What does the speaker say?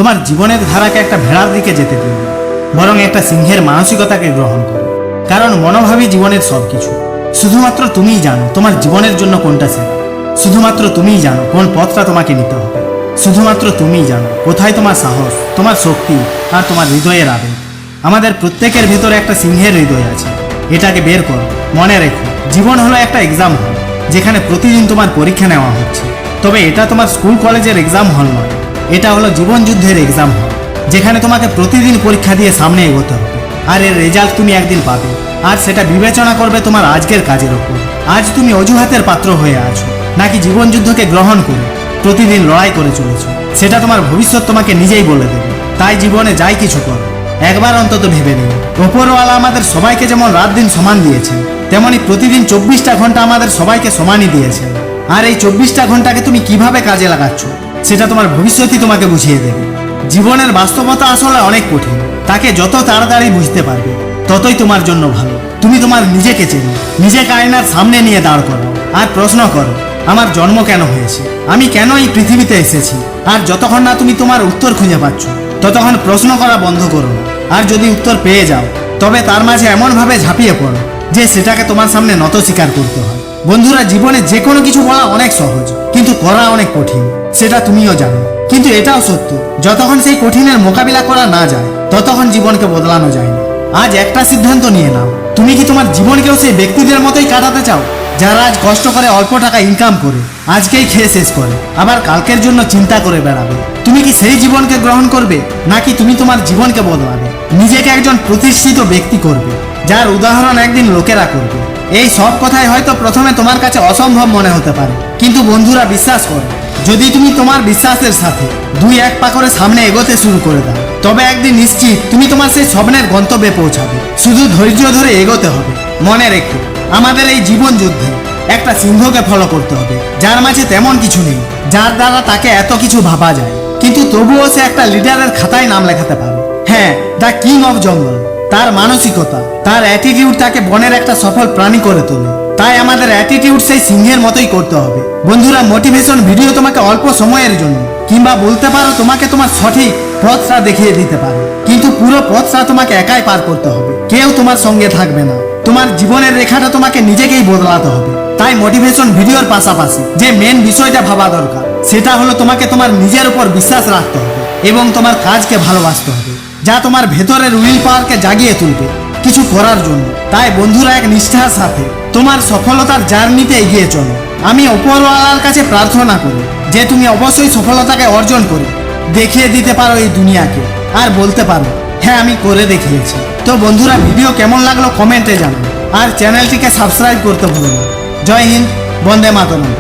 তোমার জীবনের ধারাকে একটা ভেড়ার দিকে যেতে দিও না, বরং একটা সিংহের মানসিকতাকে গ্রহণ করো। কারণ মনোভাবই জীবনের সবকিছু। শুধুমাত্র তুমিই জানো তোমার জীবনের জন্য কোনটা সেরা। শুধুমাত্র তুমিই জানো কোন পথটা তোমাকে নিতে হবে। শুধুমাত্র তুমিই জানো কোথায় তোমার সাহস, তোমার শক্তি আর তোমার হৃদয়ের আবেগ। আমাদের প্রত্যেকের ভেতরে একটা সিংহের হৃদয় আছে, এটাকে বের করো। মনে রেখো, জীবন হলো একটা এক্সাম হল, যেখানে প্রতিদিন তোমার পরীক্ষা নেওয়া হচ্ছে। তবে এটা তোমার স্কুল কলেজের এক্সাম হল নয়, এটা হলো জীবন যুদ্ধের এক্সাম হল, যেখানে তোমাকে প্রতিদিন পরীক্ষা দিয়ে সামনে এগোতে হবে। আর এর রেজাল্ট তুমি একদিন পাবে, আর সেটা বিবেচনা করবে তোমার আজকের কাজের ওপর। আজ তুমি অজুহাতের পাত্র হয়ে আছো, নাকি জীবন যুদ্ধকে গ্রহণ করে প্রতিদিন লড়াই করে চলেছো, সেটা তোমার ভবিষ্যৎ তোমাকে নিজেই বলে দেবে। তাই জীবনে যাই কিছু করো, একবার অন্তত ভেবে নিও, ওপরওয়ালা আমাদের সবাইকে যেমন রাত দিন সমান দিয়েছেন, তেমনি প্রতিদিন 24টা ঘন্টা আমাদের সবাইকে সমানই দিয়েছেন। আর এই 24টা ঘন্টাকে তুমি কিভাবে কাজে লাগাচ্ছ, সেটা তোমার ভবিষ্যৎই তোমাকে বুঝিয়ে দেবে। জীবনের বাস্তবতা আসলে অনেক কঠিন, তাকে যত তাড়াতাড়ি বুঝতে পারবে ততই তোমার জন্য ভালো। তুমি তোমার নিজেকে চেনো, নিজেকে আয়নার সামনে নিয়ে দাঁড় করো আর প্রশ্ন করো, আমার জন্ম কেন হয়েছে, আমি কেন এই পৃথিবীতে এসেছি। আর যতক্ষণ না তুমি তোমার উত্তর খুঁজে পাচ্ছ, ততক্ষণ প্রশ্ন করা বন্ধ করো না। আর যদি উত্তর পেয়ে যাও, তবে তার মাঝে এমনভাবে ঝাঁপিয়ে পড়ো যে সেটাকে তোমার সামনে নত স্বীকার করতে হয়। বন্ধুরা, জীবনে যে কোনো কিছু বলা অনেক সহজ, কিন্তু করা অনেক কঠিন, সেটা তুমিও জানো। কিন্তু এটাও সত্য, যতক্ষণ সেই কঠিনের মোকাবিলা করা না যায়, ততক্ষণ জীবনকে বদলানো যায় না। আজ একটা সিদ্ধান্ত নিয়ে নাও, তুমি কি তোমার জীবনকেও সেই ব্যক্তিদের মতোই কাটাতে চাও, যারা আজ কষ্ট করে অল্প টাকা ইনকাম করে আজকেই খেয়ে শেষ করে, আবার কালকের জন্য চিন্তা করে বেড়াবে? তুমি কি সেই জীবনকে গ্রহণ করবে, নাকি তুমি তোমার জীবনকে বদলাবে, নিজেকে একজন প্রতিষ্ঠিত ব্যক্তি করবে, যার উদাহরণ একদিন লোকেরা করবে? এই সব কথাই হয়তো প্রথমে তোমার কাছে অসম্ভব মনে হতে পারে, কিন্তু বন্ধুরা, বিশ্বাস করো, যদি তুমি তোমার বিশ্বাসের সাথে 2-1 পা করে সামনে এগোতে শুরু করে দাও, তবে একদিন নিশ্চিত তুমি তোমার সেই স্বপ্নের গন্তব্যে পৌঁছাবে। শুধু ধৈর্য ধরে এগোতে হবে। মনে রেখো, আমাদের এই জীবন যুদ্ধে একটা সিংহকে ফলো করতে হবে, যার মাঝে তেমন কিছু নেই, যার দ্বারা তাকে এত কিছু ভাবা যায়, কিন্তু তবুও সে একটা লিডারের খাতায় নাম লেখাতে পারে। হ্যাঁ, দ্য কিং অফ জঙ্গল। তার মানসিকতা, তার অ্যাটিটিউড তাকে বনের একটা সফল প্রাণী করে তোলে। তাই আমাদের অ্যাটিটিউড সেই সিংহের মতোই করতে হবে। বন্ধুরা, মোটিভেশন ভিডিও তোমাকে অল্প সময়ের জন্য, কিংবা বলতে পারো তোমাকে তোমার সঠিক পথটা দেখিয়ে দিতে পারে, কিন্তু পুরো পথটা তোমাকে একাই পার করতে হবে। কেউ তোমার সঙ্গে থাকবে না। তোমার জীবনের রেখাটা তোমাকে নিজেকেই বদলাতে হবে। তাই মোটিভেশন ভিডিওর পাশাপাশি যে মেন বিষয়টা ভাবা দরকার, সেটা হলো তোমাকে তোমার নিজের উপর বিশ্বাস রাখতে হবে এবং তোমার কাজকে ভালোবাসতে হবে, যা তোমার ভেতরের উইল পাওয়ারকে জাগিয়ে তুলবে কিছু করার জন্য। তাই বন্ধুরা, এক নিষ্ঠার সাথে তোমার সফলতার জার্নিতে এগিয়ে চলো। আমি উপরওয়ালার কাছে প্রার্থনা করি যে তুমি অবশ্যই সফলতাকে অর্জন করে দেখিয়ে দিতে পারো এই দুনিয়াকে, আর বলতে পারো, হ্যাঁ, আমি করে দেখিয়েছি। তো বন্ধুরা, ভিডিও কেমন লাগলো কমেন্টে জানান, আর চ্যানেলটিকে সাবস্ক্রাইব করতে ভুলো না। জয় হিন্দ, বন্দে মাতরম।